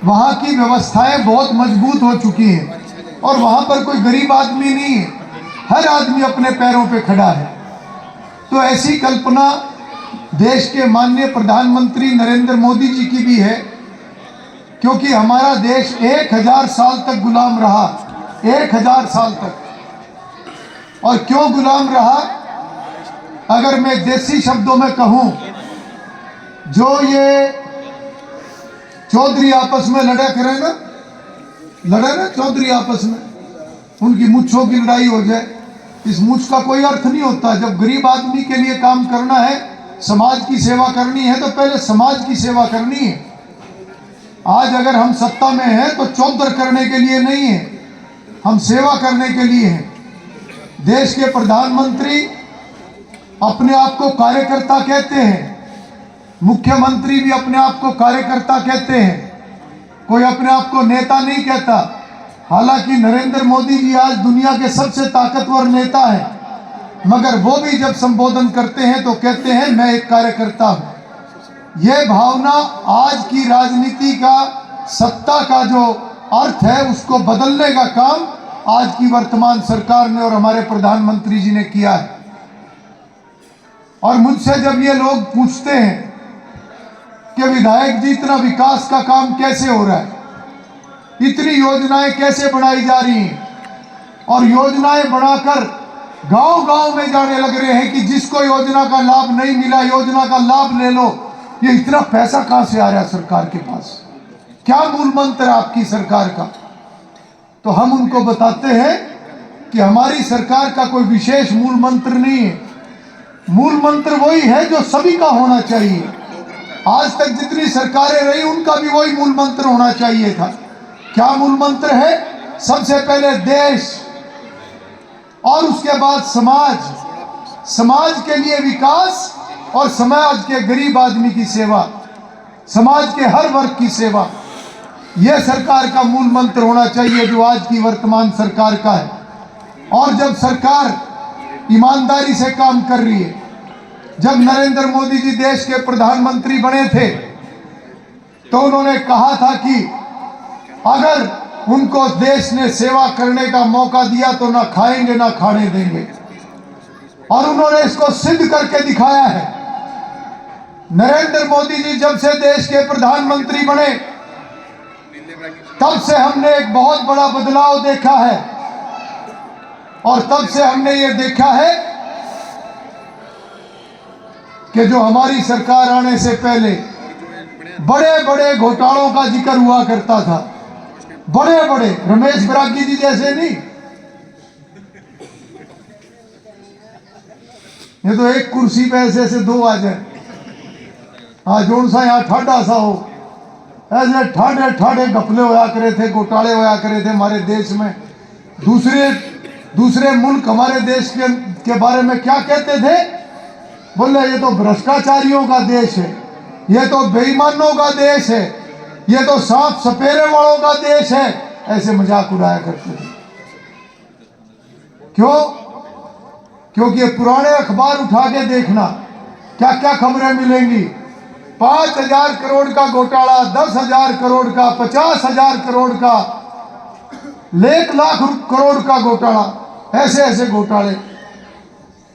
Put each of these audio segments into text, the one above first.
वहाँ की व्यवस्थाएं बहुत मजबूत हो चुकी हैं और वहाँ पर कोई गरीब आदमी नहीं है, हर आदमी अपने पैरों पे खड़ा है। तो ऐसी कल्पना देश के माननीय प्रधानमंत्री नरेंद्र मोदी जी की भी है, क्योंकि हमारा देश 1000 साल तक गुलाम रहा, 1000 साल तक। और क्यों गुलाम रहा, अगर मैं देसी शब्दों में कहूँ, जो ये चौधरी आपस में लड़े ना चौधरी आपस में, उनकी मुच्छों की लड़ाई हो जाए, इस मुछ का कोई अर्थ नहीं होता। जब गरीब आदमी के लिए काम करना है, समाज की सेवा करनी है, तो पहले समाज की सेवा करनी है। आज अगर हम सत्ता में हैं तो चौधर करने के लिए नहीं है, हम सेवा करने के लिए हैं। देश के प्रधानमंत्री अपने आप को कार्यकर्ता कहते हैं, मुख्यमंत्री भी अपने आप को कार्यकर्ता कहते हैं, कोई अपने आप को नेता नहीं कहता। हालांकि नरेंद्र मोदी जी आज दुनिया के सबसे ताकतवर नेता हैं, मगर वो भी जब संबोधन करते हैं तो कहते हैं मैं एक कार्यकर्ता हूं। यह भावना आज की राजनीति का, सत्ता का जो अर्थ है, उसको बदलने का काम आज की वर्तमान सरकार ने और हमारे प्रधानमंत्री जी ने किया है। और मुझसे जब ये लोग पूछते हैं कि विधायक जी इतना विकास का काम कैसे हो रहा है, इतनी योजनाएं कैसे बनाई जा रही हैं, और योजनाएं बनाकर गांव-गांव में जाने लग रहे हैं कि जिसको योजना का लाभ नहीं मिला, योजना का लाभ ले लो, ये इतना पैसा कहां से आ रहा है सरकार के पास, क्या मूल मंत्र आपकी सरकार का। तो हम उनको बताते हैं कि हमारी सरकार का कोई विशेष मूल मंत्र नहीं है, मूल मंत्र वही है जो सभी का होना चाहिए। आज तक जितनी सरकारें रही उनका भी वही मूल मंत्र होना चाहिए था। क्या मूल मंत्र है? सबसे पहले देश और उसके बाद समाज, समाज के लिए विकास और समाज के गरीब आदमी की सेवा, समाज के हर वर्ग की सेवा, यह सरकार का मूल मंत्र होना चाहिए जो आज की वर्तमान सरकार का है। और जब सरकार ईमानदारी से काम कर रही है, जब नरेंद्र मोदी जी देश के प्रधानमंत्री बने थे तो उन्होंने कहा था कि अगर उनको देश ने सेवा करने का मौका दिया तो ना खाएंगे ना खाने देंगे, और उन्होंने इसको सिद्ध करके दिखाया है। नरेंद्र मोदी जी जब से देश के प्रधानमंत्री बने तब से हमने एक बहुत बड़ा बदलाव देखा है, और तब से हमने ये देखा है कि जो हमारी सरकार आने से पहले बड़े बड़े घोटालों का जिक्र हुआ करता था, बड़े बड़े, रमेश बरागी जी जैसे नहीं, ये तो एक कुर्सी पे ऐसे ऐसे दो आ जाए, हाँ जोन सा यहाँ ठाडा सा हो, ऐसे ठाडे ठाडे घपले होया करे थे, घोटाले होया करे थे हमारे देश में। दूसरे मुल्क हमारे देश के बारे में क्या कहते थे? बोले ये तो भ्रष्टाचारियों का देश है, ये तो बेईमानों का देश है, ये तो सांप सपेरे वालों का देश है, ऐसे मजाक उड़ाया करते थे। क्यों? क्योंकि ये पुराने अखबार उठा के देखना क्या क्या खबरें मिलेंगी। 5000 करोड़ का घोटाला, 10,000 करोड़ का, 50,000 करोड़ का, 1,00,000 करोड़ का घोटाला, ऐसे ऐसे घोटाले।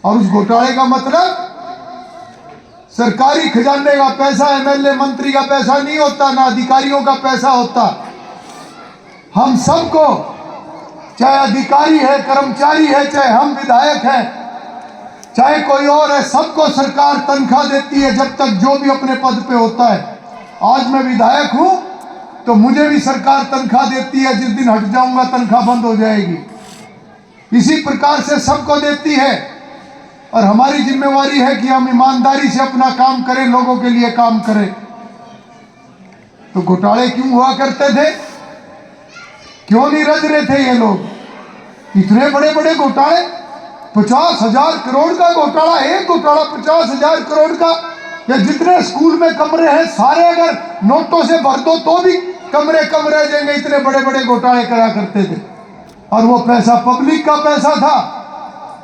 और उस घोटाले का मतलब सरकारी खजाने का पैसा, एमएलए मंत्री का पैसा नहीं होता, ना अधिकारियों का पैसा होता। हम सबको, चाहे अधिकारी है, कर्मचारी है, चाहे हम विधायक हैं, चाहे कोई और है, सबको सरकार तनख्वाह देती है जब तक जो भी अपने पद पे होता है। आज मैं विधायक हूं तो मुझे भी सरकार तनख्वाह देती है, जिस दिन हट जाऊंगा तनख्वाह बंद हो जाएगी। इसी प्रकार से सबको देती है, और हमारी जिम्मेवारी है कि हम ईमानदारी से अपना काम करें, लोगों के लिए काम करें। तो घोटाले क्यों हुआ करते थे? क्यों नहीं रज रहे थे ये लोग? इतने बड़े बड़े घोटाले, 50,000 करोड़ का घोटाला, एक घोटाला 50,000 करोड़ का, या जितने स्कूल में कमरे हैं सारे अगर नोटों से भर दो तो भी कमरे कम रह जाएंगे, इतने बड़े बड़े घोटाले करा करते थे। और वो पैसा पब्लिक का पैसा था,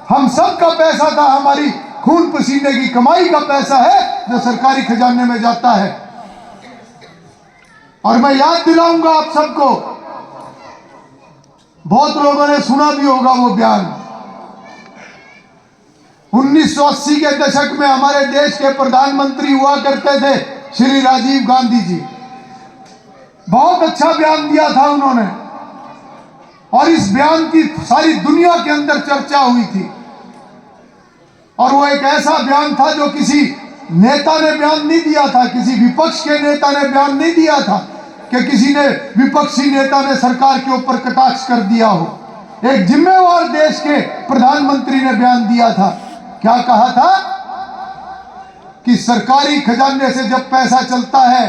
हम सब का पैसा था, हमारी खून पसीने की कमाई का पैसा है जो सरकारी खजाने में जाता है। और मैं याद दिलाऊंगा आप सबको, बहुत लोगों ने सुना भी होगा वो बयान। 1980 के दशक में हमारे देश के प्रधानमंत्री हुआ करते थे श्री राजीव गांधी जी। बहुत अच्छा बयान दिया था उन्होंने, और इस बयान की सारी दुनिया के अंदर चर्चा हुई थी। और वो एक ऐसा बयान था जो किसी नेता ने बयान नहीं दिया था, किसी विपक्ष के नेता ने बयान नहीं दिया था कि किसी ने विपक्षी नेता ने सरकार के ऊपर कटाक्ष कर दिया हो। एक जिम्मेवार देश के प्रधानमंत्री ने बयान दिया था। क्या कहा था कि सरकारी खजाने से जब पैसा चलता है,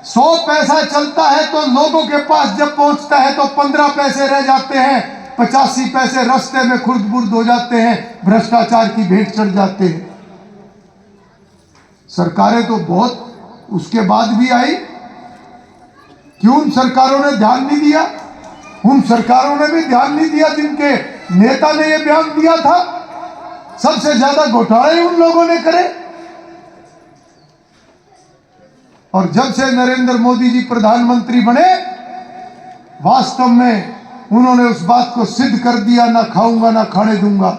100 पैसा चलता है तो लोगों के पास जब पहुंचता है तो 15 पैसे रह जाते हैं, 85 पैसे रास्ते में खुर्द बुर्द हो जाते हैं, भ्रष्टाचार की भेंट चढ़ जाते हैं। सरकारें तो बहुत उसके बाद भी आई, क्यों उन सरकारों ने ध्यान नहीं दिया? उन सरकारों ने भी ध्यान नहीं दिया जिनके नेता ने यह बयान दिया था। सबसे ज्यादा घोटाले उन लोगों ने करे। और जब से नरेंद्र मोदी जी प्रधानमंत्री बने, वास्तव में उन्होंने उस बात को सिद्ध कर दिया, ना खाऊंगा ना खाने दूंगा।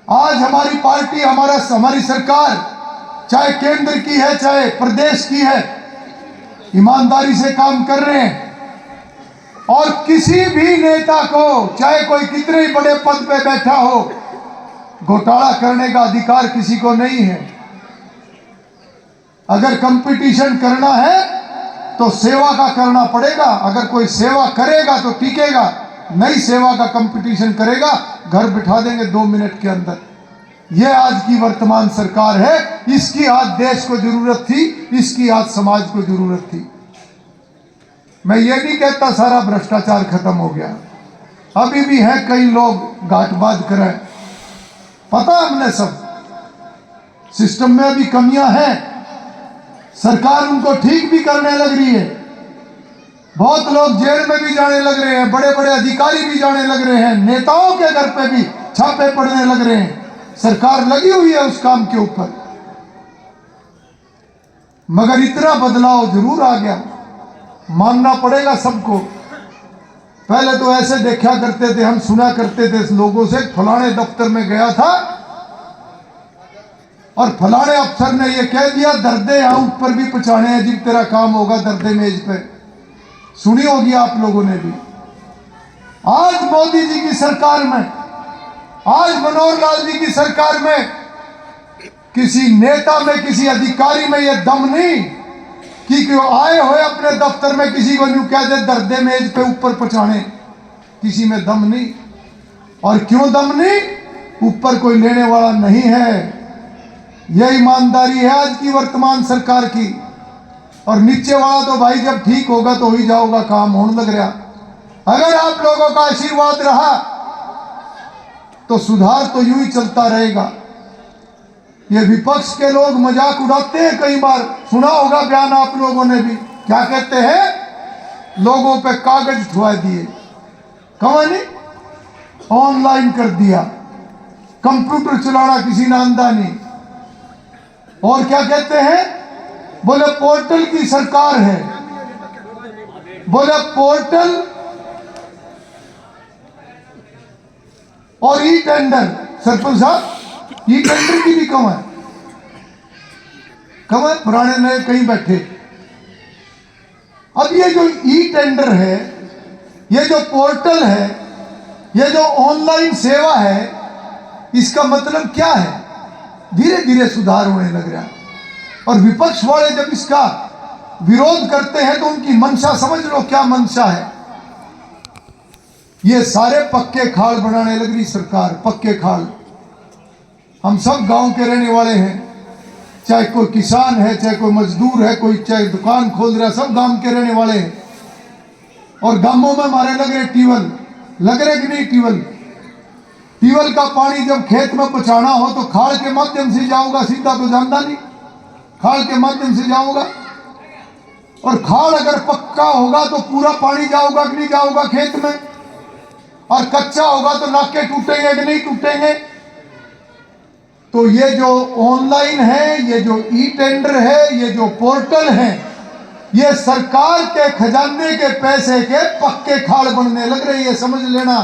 आज हमारी पार्टी, हमारी सरकार, चाहे केंद्र की है चाहे प्रदेश की है, ईमानदारी से काम कर रहे हैं। और किसी भी नेता को, चाहे कोई कितने ही बड़े पद पे बैठा हो, घोटाला करने का अधिकार किसी को नहीं है। अगर कंपटीशन करना है तो सेवा का करना पड़ेगा। अगर कोई सेवा करेगा तो टिकेगा, नई सेवा का कंपटीशन करेगा, घर बिठा देंगे 2 मिनट के अंदर। यह आज की वर्तमान सरकार है। इसकी आज देश को जरूरत थी, इसकी आज समाज को जरूरत थी। मैं ये नहीं कहता सारा भ्रष्टाचार खत्म हो गया, अभी भी है कई लोग गांठबाज करें, पता हमने सब। सिस्टम में अभी कमियां हैं, सरकार उनको ठीक भी करने लग रही है। बहुत लोग जेल में भी जाने लग रहे हैं, बड़े बड़े अधिकारी भी जाने लग रहे हैं, नेताओं के घर पे भी छापे पड़ने लग रहे हैं। सरकार लगी हुई है उस काम के ऊपर। मगर इतना बदलाव जरूर आ गया, मानना पड़ेगा सबको। पहले तो ऐसे देखा करते थे, हम सुना करते थे लोगों से, फलाने दफ्तर में गया था और फलाने अफसर ने ये कह दिया, दर्दे यहाँ ऊपर भी पहुंचाने हैं, जिन तेरा काम होगा दर्दे मेज पे। सुनी होगी आप लोगों ने भी। आज मोदी जी की सरकार में, आज मनोहर लाल जी की सरकार में, किसी नेता में, किसी अधिकारी में यह दम नहीं कि आए हुए अपने दफ्तर में किसी को न्यू कह दे दर्दे मेज पे ऊपर पहुंचाने। किसी में दम नहीं। और क्यों दम नहीं? ऊपर कोई लेने वाला नहीं है। यह ईमानदारी है आज की वर्तमान सरकार की। और नीचे वाला तो भाई जब ठीक होगा तो ही जाओगा, काम होने लग रहा। अगर आप लोगों का आशीर्वाद रहा तो सुधार तो यूं ही चलता रहेगा। ये विपक्ष के लोग मजाक उड़ाते हैं, कई बार सुना होगा बयान आप लोगों ने भी। क्या कहते हैं? लोगों पे कागज ठुआ दिए, कहानी ऑनलाइन कर दिया, कंप्यूटर चलाना किसी ने आंदा नहीं। और क्या कहते हैं? बोले पोर्टल की सरकार है। बोले पोर्टल और ई टेंडर। सरपंच साहब, ई टेंडर की भी कम है, कम है। पुराने नए कहीं बैठे। अब ये जो ई टेंडर है, ये जो पोर्टल है, ये जो ऑनलाइन सेवा है, इसका मतलब क्या है? धीरे धीरे सुधार होने लग रहा है। और विपक्ष वाले जब इसका विरोध करते हैं तो उनकी मंशा समझ लो क्या मंशा है। ये सारे पक्के खाल बनाने लग रही सरकार, पक्के खाल। हम सब गांव के रहने वाले हैं, चाहे कोई किसान है, चाहे कोई मजदूर है, कोई चाहे दुकान खोल रहा है, सब गांव के रहने वाले हैं। और गांवों में हमारे लग रहे ट्यूबवेल, लग रहे कि नहीं ट्यूबवेल? ट्यूबवेल का पानी जब खेत में पहुंचाना हो तो खाल के माध्यम से जाऊंगा, सीधा तो जानता नहीं, खाल के माध्यम से जाऊंगा। और खाल अगर पक्का होगा तो पूरा पानी जाऊंगा कि नहीं जाऊंगा खेत में, और कच्चा होगा तो नाके टूटेंगे कि नहीं टूटेंगे। तो ये जो ऑनलाइन है, ये जो ई टेंडर है, ये जो पोर्टल है, ये सरकार के खजाने के पैसे के पक्के खाल बनने लग रही है। समझ लेना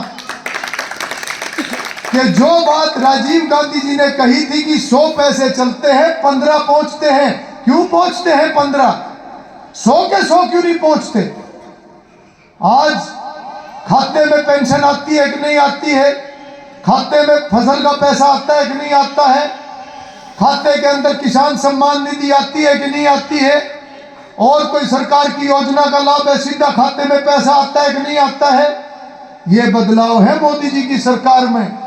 कि जो बात राजीव गांधी जी ने कही थी कि 100 पैसे चलते हैं 15 पहुंचते हैं, क्यों पहुंचते हैं 15? 100 के 100 क्यों नहीं पहुंचते? आज खाते में पेंशन आती है कि नहीं आती है? खाते में फसल का पैसा आता है कि नहीं आता है? खाते के अंदर किसान सम्मान निधि आती है कि नहीं आती है? और कोई सरकार की योजना का लाभ है सीधा खाते में पैसा आता है कि नहीं आता है? ये बदलाव है मोदी जी की सरकार में,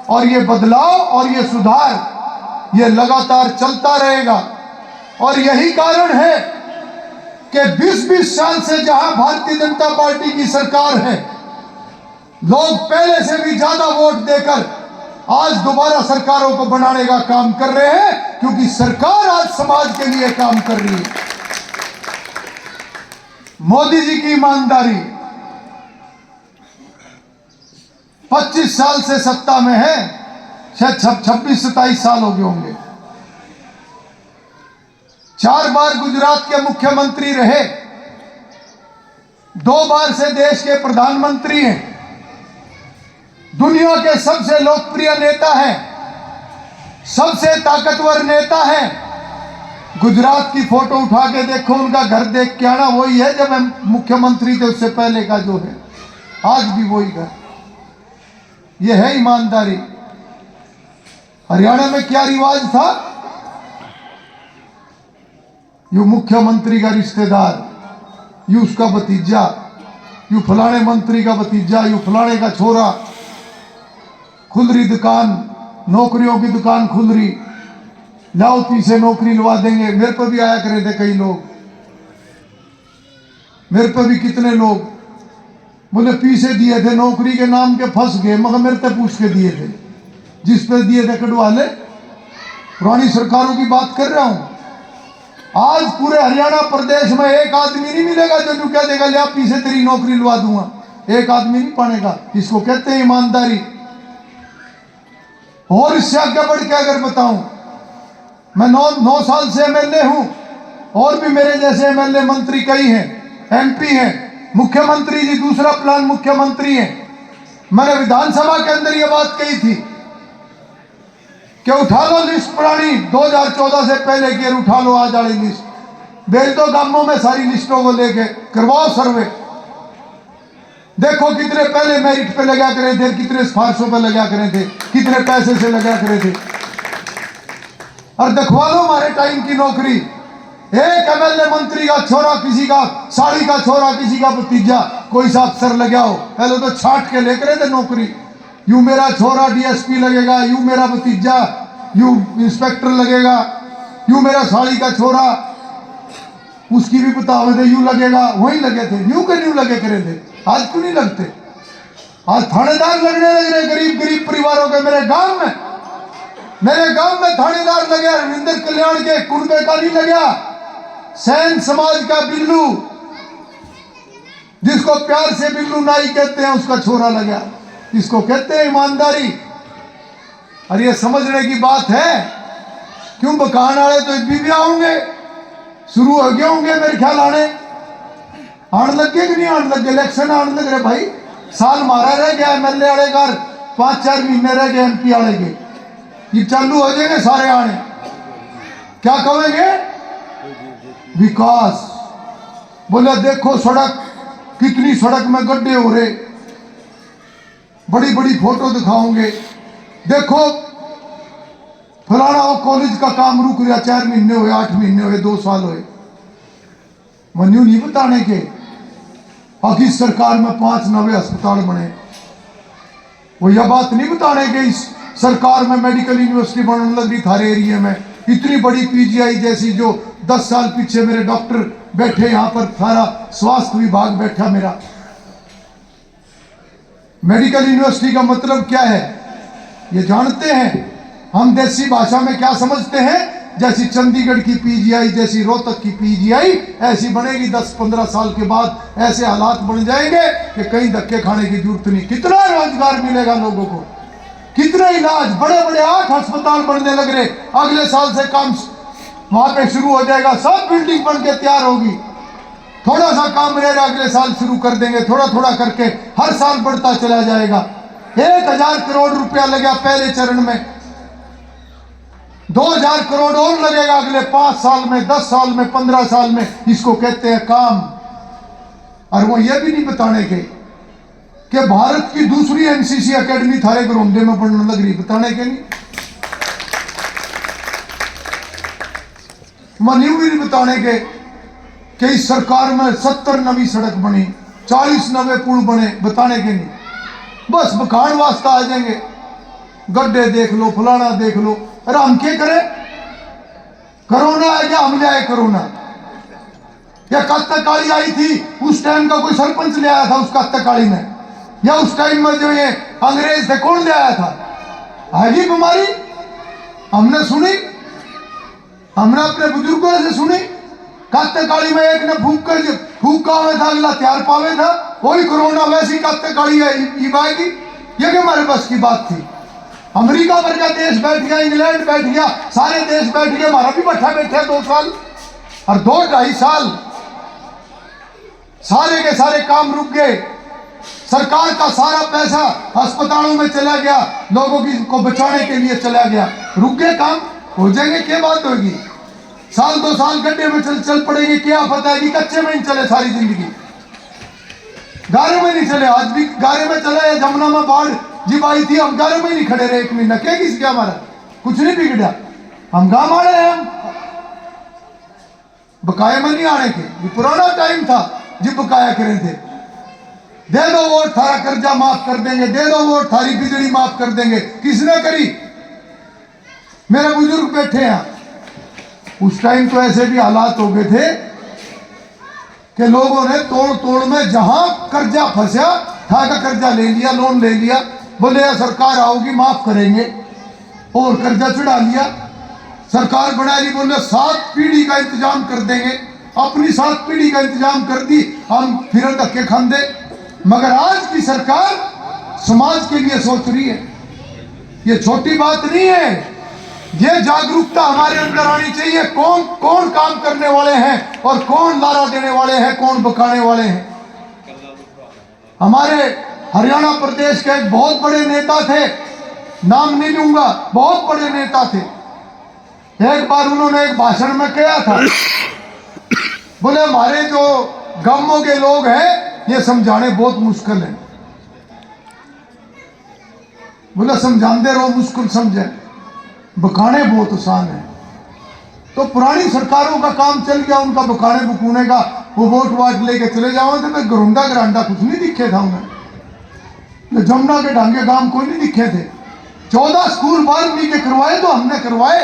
और ये बदलाव और ये सुधार ये लगातार चलता रहेगा। और यही कारण है कि 20-20 साल से जहां भारतीय जनता पार्टी की सरकार है, लोग पहले से भी ज्यादा वोट देकर आज दोबारा सरकारों को बनाने का काम कर रहे हैं, क्योंकि सरकार आज समाज के लिए काम कर रही है। मोदी जी की ईमानदारी 25 साल से सत्ता में है, शायद 26-27 साल हो गए होंगे। 4 बार गुजरात के मुख्यमंत्री रहे, 2 बार से देश के प्रधानमंत्री हैं, दुनिया के सबसे लोकप्रिय नेता हैं, सबसे ताकतवर नेता हैं। गुजरात की फोटो उठा के देखो, उनका घर देख के आना, वही है जब हम मुख्यमंत्री थे उससे पहले का जो है, आज भी वही घर। ये है ईमानदारी। हरियाणा में क्या रिवाज था? यू मुख्यमंत्री का रिश्तेदार, यू उसका भतीजा, यू फलाने मंत्री का भतीजा, यू फलाने का छोरा, खुल रही दुकान, नौकरियों की दुकान खुल रही, लाओ पीछे नौकरी लगा देंगे। मेरे पर भी आया करे थे कई लोग, मेरे पर भी कितने लोग बोले पीछे दिए थे नौकरी के नाम के, फंस गए, मगर मेरे से पूछ के दिए थे, जिस पे दिए थे कटवा ले। पुरानी सरकारों की बात कर रहा हूं। आज पूरे हरियाणा प्रदेश में एक आदमी नहीं मिलेगा जो कह देगा ले पीछे तेरी नौकरी लगा दूंगा, एक आदमी नहीं पानेगा। इसको कहते हैं ईमानदारी। और इससे आगे बढ़ के अगर बताऊं, मैं 9 साल से एमएलए हूं, और भी मेरे जैसे एमएलए मंत्री कई हैं, एमपी हैं, मुख्यमंत्री जी दूसरा प्लान मुख्यमंत्री हैं। मैंने विधानसभा के अंदर यह बात कही थी कि उठा लो लिस्ट पुरानी 2014 से पहले की, उठा लो आज वाली लिस्ट, भेज दो गांवों में सारी लिस्टों को लेके, करवाओ सर्वे, देखो कितने पहले मेरिट पे लगा करे थे, कितने सिफारिशों पे लगा करे थे, कितने पैसे से लगा करे थे, और दिखवा लो हमारे टाइम की नौकरी। एक एमएलए मंत्री का छोरा, किसी का साड़ी का छोरा, किसी का भतीजा, कोई सा अफसर लगा हो, पहले तो छाट के लेकर थे नौकरी। यू मेरा छोरा डीएसपी लगेगा, यू मेरा भतीजा यू इंस्पेक्टर लगेगा, यू मेरा साड़ी का छोरा, उसकी भी बताओ थे यू लगेगा, वही लगे थे, न्यू के न्यू लगे करे थे। आज क्यों नहीं लगते? आज थानेदार लगने लग रहे गरीब गरीब परिवारों के। मेरे गांव में थानेदार लगे, रविंद्र कल्याण के कुनबे का नहीं लगा, सैन समाज का बिल्लू, जिसको प्यार से बिल्लू नाई कहते हैं, उसका छोरा लगा। इसको कहते हैं ईमानदारी। और ये समझने की बात है, क्यों बकान वाले तो भी आओगे, शुरू हो गए होंगे मेरे ख्याल आने लग गए कि नहीं आने लग गए, इलेक्शन आने लग रहे भाई। साल मारा रह गया एमएलए वाले घर, 5-4 महीने रह गए एमपी वाले के, ये चालू हो जाएंगे सारे आने। क्या कहेंगे? विकास। बोले देखो सड़क, कितनी सड़क में गड्ढे हो रहे, बड़ी बड़ी फोटो दिखाओगे, देखो फलाना वो कॉलेज का काम रुक गया, 4 महीने हुए, 8 महीने हुए, 2 साल हुए। मनु नहीं बताने के आखिर सरकार में 5 नवे अस्पताल बने, वो यह बात नहीं बताने के इस सरकार में मेडिकल यूनिवर्सिटी बनने लगी थारे एरिया में, इतनी बड़ी पीजीआई जैसी, जो 10 साल पीछे मेरे डॉक्टर बैठे, यहां पर सारा स्वास्थ्य विभाग बैठा मेरा। मेडिकल यूनिवर्सिटी का मतलब क्या है ये जानते हैं हम? देसी भाषा में क्या समझते हैं? जैसी चंडीगढ़ की पीजीआई, जैसी रोहतक की पीजीआई, ऐसी बनेगी 10-15 साल के बाद। ऐसे हालात बन जाएंगे कि कहीं धक्के खाने की जरूरत नहीं। कितना रोजगार मिलेगा लोगों को, कितने इलाज, बड़े बड़े 8 अस्पताल बनने लग रहे, अगले साल से काम वहां पे शुरू हो जाएगा, सब बिल्डिंग बन के तैयार होगी। थोड़ा सा काम रहेगा अगले साल शुरू कर देंगे, थोड़ा थोड़ा करके हर साल बढ़ता चला जाएगा। 1000 करोड़ रुपया लगा पहले चरण में, 2000 करोड़ और लगेगा अगले 5 साल में, 10 साल में, 15 साल में। इसको कहते हैं काम। और वो ये भी नहीं बताने के कि भारत की दूसरी एनसीसी एकेडमी थारे ग्रोंडे में पढ़ने लग रही, बताने के नहीं। मनु भी नहीं बताने के कि इस सरकार में 70 नवी सड़क बनी, 40 नवे पुल बने, बताने के नहीं। बस बखान वास्ता आ जाएंगे, गड्ढे देख लो, फलाना देख लो। अरे हम क्या करें? कोरोना है क्या हम ले आए कोरोना? या कत्तकाली आई थी, उस टाइम का कोई सरपंच ले आया था उस कत्तकाली में? या उस टाइम में जो ये अंग्रेज थे कौन ले आया था? आएगी बीमारी? हमने सुनी, हमने अपने बुजुर्गों से सुनी। कत्तकाली में एक ने फूका हुआ था, अगला तैयार पावे था, वही कोरोना वैसी कत्तकाली आएगी। ये कि हमारे बस की बात थी? अमेरिका भर का देश बैठ गया, इंग्लैंड बैठ गया, सारे देश बैठ गए, हमारा भी बैठा 2 साल और 2-2.5 साल सारे के सारे काम रुक गए। सरकार का सारा पैसा अस्पतालों में चला गया, लोगों को बचाने के लिए चला गया, रुक गए काम। हो जाएंगे, क्या बात होगी? साल 2 साल गड्ढे में चल पड़ेंगे, क्या पता है कि कच्चे में ही चले सारी जिंदगी, गारे में नहीं चले। आज भी गारे में चला है, जमुना में बाढ़ जब आई थी हम गारे में नहीं खड़े रहे 1 महीना, क्या किसी क्या हमारा कुछ नहीं बिगड़ा, हम गांव आ रहे हैं। हम बकाया में नहीं आने के, ये पुराना टाइम था जब बकाया करे थे। दे दो वोट, थारा कर्जा माफ कर देंगे, दे दो वोट, थारी बिजली माफ कर देंगे। किसने करी? मेरे बुजुर्ग बैठे हैं। उस टाइम तो ऐसे भी हालात हो गए थे कि लोगों ने तोड़ तोड़ में जहां कर्जा फंसा था का कर्जा ले लिया, लोन ले लिया, बोले यार सरकार आओगी माफ करेंगे, और कर्जा चढ़ा लिया। सरकार बना ली, बोले 7 पीढ़ी का इंतजाम कर देंगे, अपनी 7 पीढ़ी का इंतजाम कर दी, हम फिर धक्के खांदे। मगर आज की सरकार समाज के लिए सोच रही है, ये छोटी बात नहीं है। ये जागरूकता हमारे अंदर आनी चाहिए, कौन कौन काम करने वाले हैं और कौन लारा देने वाले हैं, कौन बकाने वाले हैं। हमारे हरियाणा प्रदेश के एक बहुत बड़े नेता थे, नाम नहीं लूंगा, बहुत बड़े नेता थे। एक बार उन्होंने एक भाषण में कहा था, बोले हमारे जो गांवों के लोग हैं ये समझाने बहुत मुश्किल है। बोले समझाते रहो, मुश्किल समझे, बकाने बहुत आसान है। तो पुरानी सरकारों का काम चल गया, उनका बकाने बुकूने का, वो वोट वाट लेके चले जाओ। तो मैं घरुंडा घरांडा कुछ नहीं दिखे था उन्हें, जमुना के ढांगे गांव कोई नहीं दिखे थे। 14 स्कूल 12वीं के करवाए तो हमने करवाए।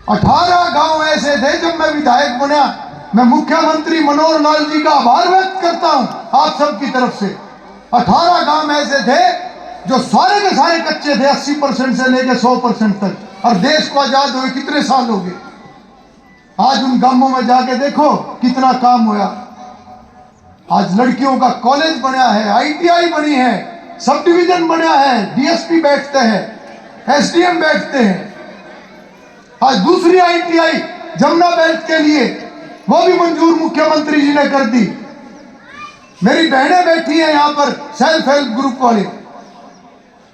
18 गांव ऐसे थे जब मैं विधायक बना। मैं मुख्यमंत्री मनोहर लाल जी का आभार व्यक्त करता हूं आप सबकी तरफ से। 18 गांव ऐसे थे जो सारे के सारे कच्चे थे, 80% से लेकर 100% तक, और देश को आजाद हुए कितने साल हो गए। आज उन गांवों में जाके देखो कितना काम हुआ। आज लड़कियों का कॉलेज बना है, ITI बनी है, सब डिवीजन बना है, DSP बैठते हैं, SDM बैठते हैं। आज दूसरी ITI जमुना बेल्ट के लिए वो भी मंजूर मुख्यमंत्री जी ने कर दी। मेरी बहनें बैठी हैं यहाँ पर, सेल्फ हेल्प ग्रुप वाले।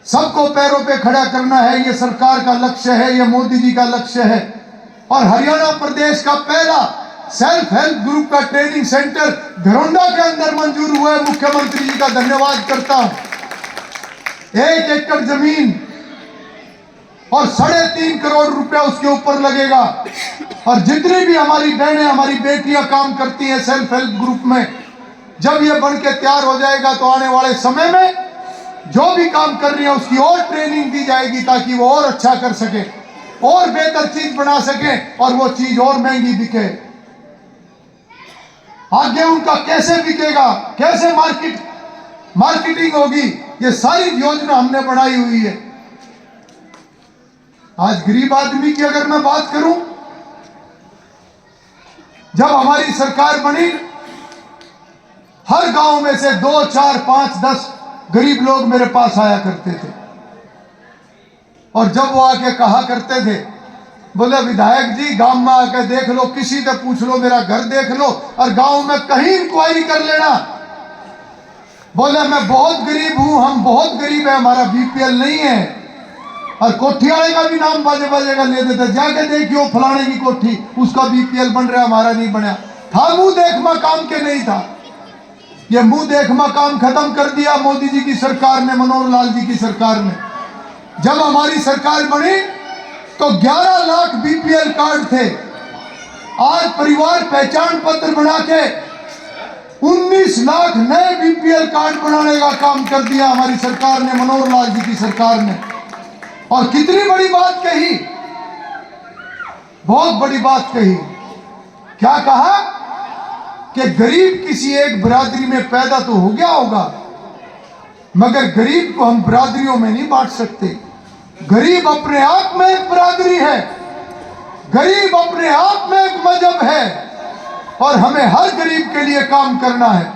सबको पैरों पे खड़ा करना है, ये सरकार का लक्ष्य है, ये मोदी जी का लक्ष्य है। और हरियाणा प्रदेश का पहला सेल्फ हेल्प ग्रुप का ट्रेनिंग सेंटर घरोंडा के अंदर मंजूर हुआ है। मुख्यमंत्री जी का धन्यवाद करता हूं। 1 एकड़ जमीन और 3.5 करोड़ रुपया उसके ऊपर लगेगा। और जितनी भी हमारी बहनें, हमारी बेटियां काम करती हैं सेल्फ हेल्प ग्रुप में, जब ये बन के तैयार हो जाएगा तो आने वाले समय में जो भी काम कर रही है उसकी और ट्रेनिंग दी जाएगी, ताकि वो और अच्छा कर सके, और बेहतर चीज बना सके, और वो चीज और महंगी बिके। आगे उनका कैसे बिकेगा, कैसे मार्केटिंग होगी, ये सारी योजना हमने बनाई हुई है। आज गरीब आदमी की अगर मैं बात करूं, जब हमारी सरकार बनी, हर गांव में से 2, 4, 5, 10 गरीब लोग मेरे पास आया करते थे। और जब वो आके कहा करते थे, बोले विधायक जी गांव में आकर देख लो, किसी से पूछ लो, मेरा घर देख लो और गांव में कहीं इंक्वायरी कर लेना। बोले मैं बहुत गरीब हूं, हम बहुत गरीब है, हमारा बीपीएल नहीं है। और कोठी वाले का भी नाम बाजे बाजेगा ले देते, जाके देखियो फलाने की कोठी, उसका बीपीएल बन रहा, हमारा नहीं बना। था मुंह देखमा काम के नहीं था। ये मुंह देखमा काम खत्म कर दिया मोदी जी की सरकार ने, मनोहर लाल जी की सरकार ने। जब हमारी सरकार बनी तो 11 लाख बीपीएल कार्ड थे। आज परिवार पहचान पत्र बना के 19 लाख नए बीपीएल कार्ड बनाने का काम कर दिया हमारी सरकार ने, मनोहर लाल जी की सरकार ने। और कितनी बड़ी बात कही, बहुत बड़ी बात कही। क्या कहा कि गरीब किसी एक बिरादरी में पैदा तो हो गया होगा, मगर गरीब को हम बिरादरियों में नहीं बांट सकते। गरीब अपने आप में एक बिरादरी है, गरीब अपने आप में एक मजहब है, और हमें हर गरीब के लिए काम करना है।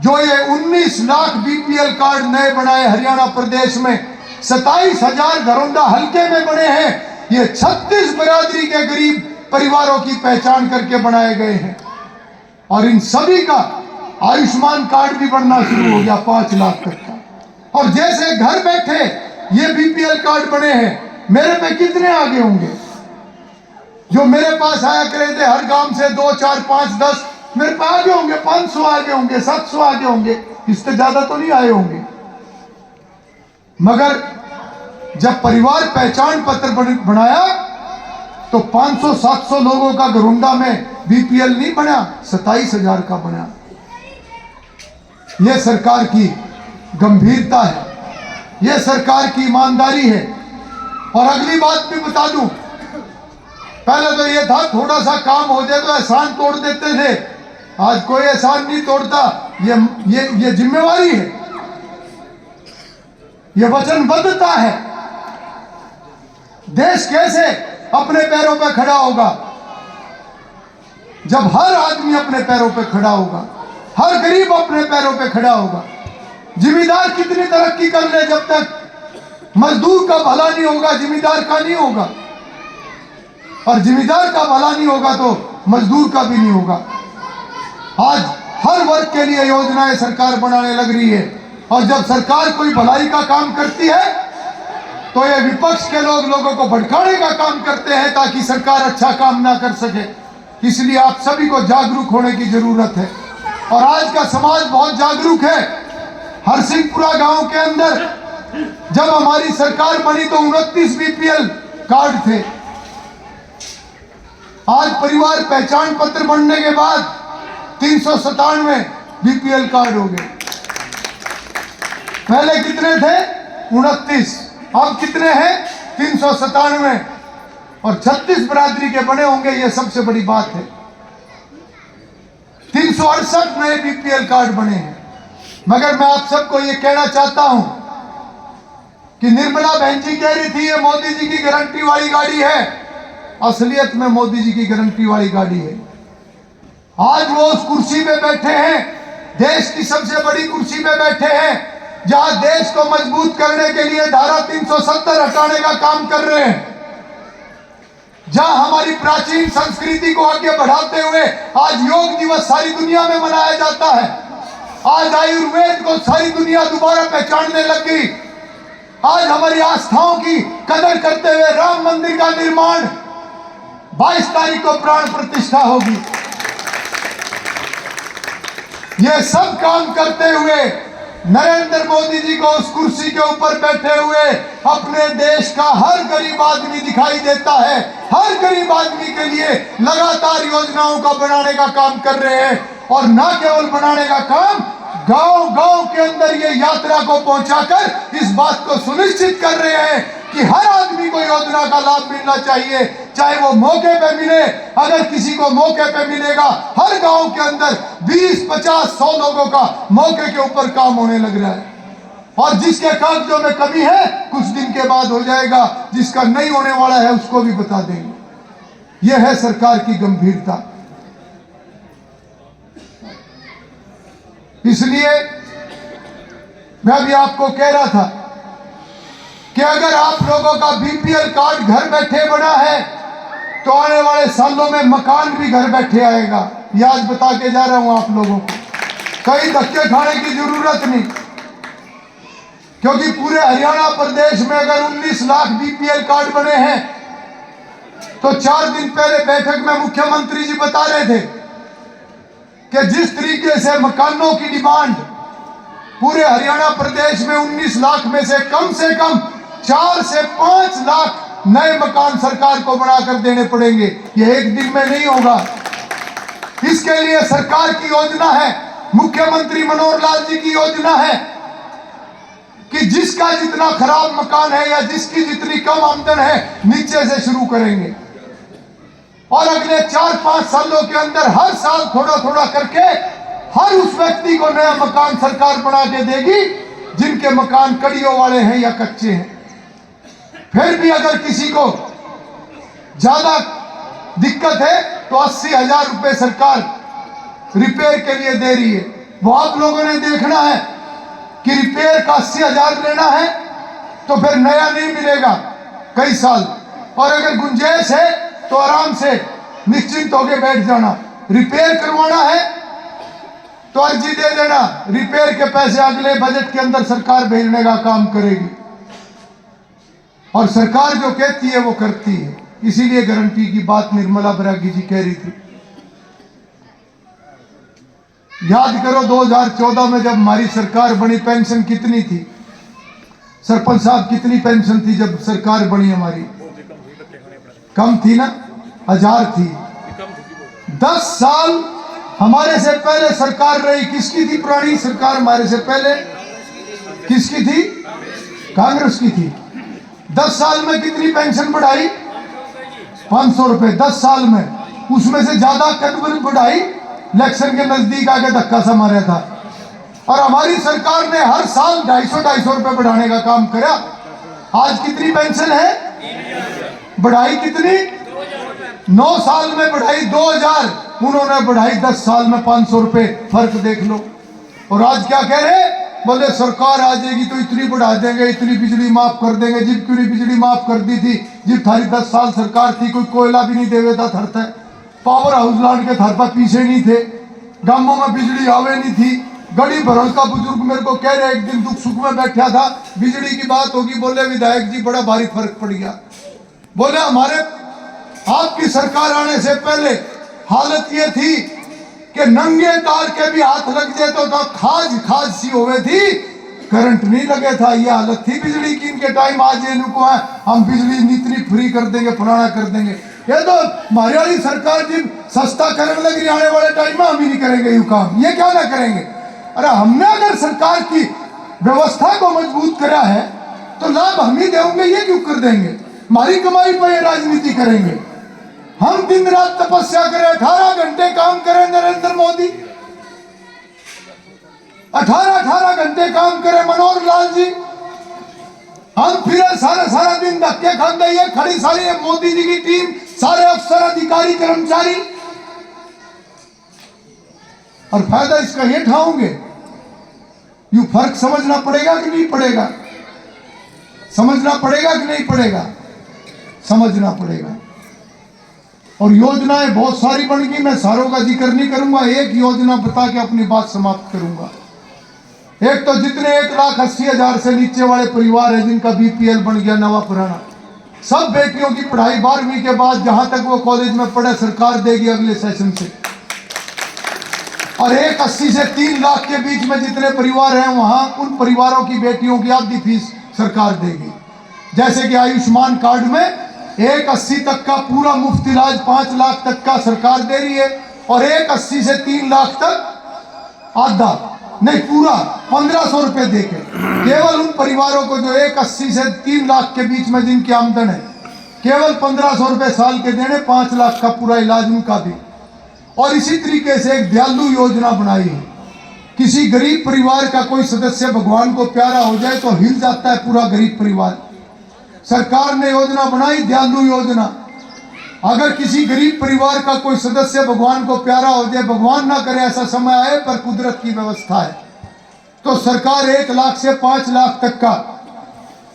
जो ये 19 लाख बीपीएल कार्ड नए बनाए हरियाणा प्रदेश में, 27,000 घरौंदा हल्के में बने हैं, ये 36 बिरादरी के गरीब परिवारों की पहचान करके बनाए गए हैं। और इन सभी का आयुष्मान कार्ड भी बनना शुरू हो गया 5 लाख तक का। और जैसे घर बैठे ये बीपीएल कार्ड बने हैं, मेरे पे कितने आगे होंगे? जो मेरे पास आया करे थे हर गांव से 2, 4, 5, 10, मेरे पे आगे होंगे, 500 आगे होंगे, 700 आगे होंगे, इससे ज्यादा तो नहीं आए होंगे। मगर जब परिवार पहचान पत्र बनाया तो 500-700 लोगों का घरौंदा में बीपीएल नहीं बना, 27,000 का बना। यह सरकार की गंभीरता है, यह सरकार की ईमानदारी है। और अगली बात भी बता दूं, पहले तो यह था थोड़ा सा काम हो जाए तो एहसान तोड़ देते थे, आज कोई एहसान नहीं तोड़ता। ये जिम्मेवारी है, यह वचनबद्धता है। देश कैसे अपने पैरों पर खड़ा होगा? जब हर आदमी अपने पैरों पर खड़ा होगा, हर गरीब अपने पैरों पर खड़ा होगा। जिम्मेदार कितनी तरक्की कर ले, जब तक मजदूर का भला नहीं होगा जिम्मेदार का नहीं होगा, और जिम्मेदार का भला नहीं होगा तो मजदूर का भी नहीं होगा। आज हर वर्ग के लिए योजनाएं सरकार बनाने लग रही है, और जब सरकार कोई भलाई का काम करती है तो ये विपक्ष के लोगों को भड़काने का काम करते हैं ताकि सरकार अच्छा काम ना कर सके। इसलिए आप सभी को जागरूक होने की जरूरत है, और आज का समाज बहुत जागरूक है। हरसिंहपुरा गांव के अंदर जब हमारी सरकार बनी तो 29 बीपीएल कार्ड थे। आज परिवार पहचान पत्र बनने के बाद 397 बीपीएल कार्ड हो गए। पहले कितने थे? 29, अब कितने हैं? 397, और 36 बिरादरी के बने होंगे, यह सबसे बड़ी बात है। 368 नए बीपीएल कार्ड बने हैं। मगर मैं आप सबको यह कहना चाहता हूं कि निर्मला बहन जी कह रही थी ये मोदी जी की गारंटी वाली गाड़ी है, असलियत में मोदी जी की गारंटी वाली गाड़ी है। आज वो उस कुर्सी पे बैठे हैं, देश की सबसे बड़ी कुर्सी पे बैठे हैं, जहां देश को मजबूत करने के लिए धारा 370 हटाने का काम कर रहे हैं, जहां हमारी प्राचीन संस्कृति को आगे बढ़ाते हुए आज योग दिवस सारी दुनिया में मनाया जाता है। आज आयुर्वेद को सारी दुनिया दोबारा पहचानने लग गई। आज हमारी आस्थाओं की कदर करते हुए राम मंदिर का निर्माण 22 तारीख को प्राण प्रतिष्ठा होगी। यह सब काम करते हुए नरेंद्र मोदी जी को उस कुर्सी के ऊपर बैठे हुए अपने देश का हर गरीब आदमी दिखाई देता है। हर गरीब आदमी के लिए लगातार योजनाओं का बनाने का काम कर रहे हैं, और न केवल बनाने का काम, गांव-गांव के अंदर ये यात्रा को पहुंचाकर इस बात को सुनिश्चित कर रहे हैं कि हर आदमी को योजना का लाभ मिलना चाहिए, चाहे वो मौके पे मिले। अगर किसी को मौके पे मिलेगा, हर गांव के अंदर 20, 50, 100 लोगों का मौके के ऊपर काम होने लग रहा है। और जिसके कागजों में कमी है कुछ दिन के बाद हो जाएगा, जिसका नहीं होने वाला है उसको भी बता देंगे। यह है सरकार की गंभीरता। इसलिए मैं भी आपको कह रहा था कि अगर आप लोगों का बीपीएल कार्ड घर बैठे बना है तो आने वाले सालों में मकान भी घर बैठे आएगा। ये आज बता के जा रहा हूं आप लोगों को, कहीं धक्के खाने की जरूरत नहीं। क्योंकि पूरे हरियाणा प्रदेश में अगर 19 लाख बीपीएल कार्ड बने हैं तो 4 दिन पहले बैठक में मुख्यमंत्री जी बता रहे थे कि जिस तरीके से मकानों की डिमांड पूरे हरियाणा प्रदेश में 19 लाख में से कम 4 से 5 लाख नए मकान सरकार को बनाकर देने पड़ेंगे। ये एक दिन में नहीं होगा। इसके लिए सरकार की योजना है, मुख्यमंत्री मनोहर लाल जी की योजना है कि जिसका जितना खराब मकान है या जिसकी जितनी कम आमदन है नीचे से शुरू करेंगे और अगले 4-5 सालों के अंदर हर साल थोड़ा थोड़ा करके हर उस व्यक्ति को नया मकान सरकार बना के देगी जिनके मकान कड़ियों वाले हैं या कच्चे हैं। फिर भी अगर किसी को ज्यादा दिक्कत है तो 80,000 रुपए सरकार रिपेयर के लिए दे रही है। वो आप लोगों ने देखना है कि रिपेयर का 80,000 लेना है तो फिर नया नहीं मिलेगा कई साल, और अगर गुंजाइश है तो आराम से निश्चिंत होकर बैठ जाना। रिपेयर करवाना है तो अर्जी दे देना, रिपेयर के पैसे अगले बजट के अंदर सरकार भेजने का काम करेगी। और सरकार जो कहती है वो करती है। इसीलिए गारंटी की बात निर्मला बरागी जी कह रही थी। याद करो 2014 में जब हमारी सरकार बनी पेंशन कितनी थी? सरपंच साहब कितनी पेंशन थी जब सरकार बनी हमारी? कम थी ना, 1000 थी। 10 साल हमारे से पहले सरकार रही, किसकी थी पुरानी सरकार? हमारे से पहले किसकी थी? कांग्रेस की थी। 10 साल में कितनी पेंशन बढ़ाई? 500 रुपए 10 साल में। उसमें से ज्यादा कद बढ़ाई इलेक्शन के नजदीक आके धक्का सा मारा था। और हमारी सरकार ने हर साल 250 रुपए बढ़ाने का काम करा। आज कितनी पेंशन है? बढ़ाई कितनी? 9 साल में बढ़ाई 2000, उन्होंने बढ़ाई 10 साल में 500 रुपए। फर्क देख लो। और आज क्या कह रहे? बोले सरकार आ जाएगी तो इतनी बढ़ा देंगे, इतनी बिजली माफ कर देंगे। जिब क्यों नहीं बिजली माफ कर दी थी? जिब थारी 10 साल सरकार थी कोई कोयला भी नहीं देवे था थरता, पावर हाउस लान के थरता पीछे नहीं थे, गांवों में बिजली आवे नहीं थी। गड़ी भरोल का बुजुर्ग मेरे को कह रहे, एक दिन दुख सुख में बैठा था, बिजली की बात होगी, बोले विधायक जी बड़ा भारी फर्क पड़ गया। बोले हमारे आपकी सरकार आने से पहले हालत ये थी कि नंगे तार के भी हाथ लग जाए तो खाज सी होवे थी, करंट नहीं लगे था। ये हालत थी बिजली की इनके टाइम। आज इनको है हम बिजली इतनी फ्री कर देंगे, फलाना कर देंगे। ये तो हमारी वाली सरकार जी सस्ता करने लगी, आने वाले टाइम में हम ही नहीं करेंगे यू काम। ये क्या ना करेंगे? अरे हमने अगर सरकार की व्यवस्था को मजबूत करा है तो लाभ हम ही देंगे, ये क्यों कर देंगे? हमारी कमाई पर ये राजनीति करेंगे। हम दिन रात तपस्या करें, 18 घंटे काम करें नरेंद्र मोदी, 18 घंटे काम करें मनोहर लाल जी, हम फिर सारा दिन धक्के खाते। ये खड़ी सारी मोदी जी की टीम, सारे अफसर अधिकारी कर्मचारी, और फायदा इसका ये उठाओगे। यू फर्क समझना पड़ेगा कि नहीं पड़ेगा? समझना पड़ेगा कि नहीं पड़ेगा? समझना पड़ेगा। और योजनाएं बहुत सारी बन गई, मैं सारों का जिक्र नहीं करूंगा, एक योजना बता के अपनी बात समाप्त करूंगा। एक तो जितने 1,80,000 से नीचे वाले परिवार हैं जिनका बीपीएल बन गया नवा पुराना, सब बेटियों की पढ़ाई 12वीं के बाद जहां तक वो कॉलेज में पढ़े सरकार देगी अगले सेशन से। और 1,80,000 से 3 लाख के बीच में जितने परिवार हैं वहां उन परिवारों की बेटियों की आधी फीस सरकार देगी। जैसे कि आयुष्मान कार्ड में 1,80,000 तक का पूरा मुफ्त इलाज 5 लाख तक का सरकार दे रही है, और 1,80,000 से 3 लाख तक आधा नहीं पूरा 1,500 रुपए देके केवल उन परिवारों को जो 1,80,000 से 3 लाख के बीच में जिनकी आमदन है, केवल 1,500 रुपए साल के देने, 5 लाख का पूरा इलाज उनका भी। और इसी तरीके से एक दयालु योजना बनाई है। किसी गरीब परिवार का कोई सदस्य भगवान को प्यारा हो जाए तो हिल जाता है पूरा गरीब परिवार। सरकार ने योजना बनाई दयालु योजना। अगर किसी गरीब परिवार का कोई सदस्य भगवान को प्यारा हो जाए, भगवान ना करे ऐसा समय आए पर कुदरत की व्यवस्था है, तो सरकार 1 लाख से 5 लाख तक का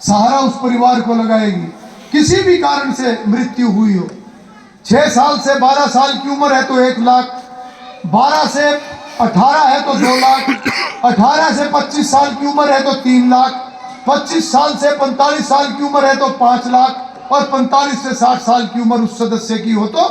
सहारा उस परिवार को लगाएगी। किसी भी कारण से मृत्यु हुई हो 6 साल से 12 साल की उम्र है तो 1 लाख, 12 से 18 है तो 2 लाख, 18 से 25 साल की उम्र है तो 3 लाख, 25 साल से 45 साल की उम्र है तो 5 लाख, और 45 से 60 साल की उम्र उस सदस्य की हो तो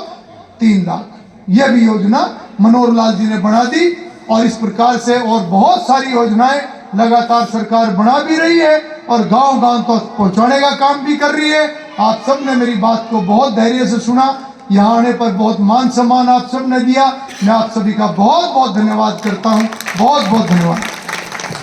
3 लाख। यह भी योजना मनोहर लाल जी ने बना दी, और इस प्रकार से और बहुत सारी योजनाएं लगातार सरकार बना भी रही है और गांव-गांव तक पहुंचाने का काम भी कर रही है। आप सब ने मेरी बात को बहुत धैर्य से सुना, यहाँ आने पर बहुत मान सम्मान आप सब ने दिया। मैं आप सभी का बहुत बहुत धन्यवाद करता हूँ। बहुत बहुत धन्यवाद।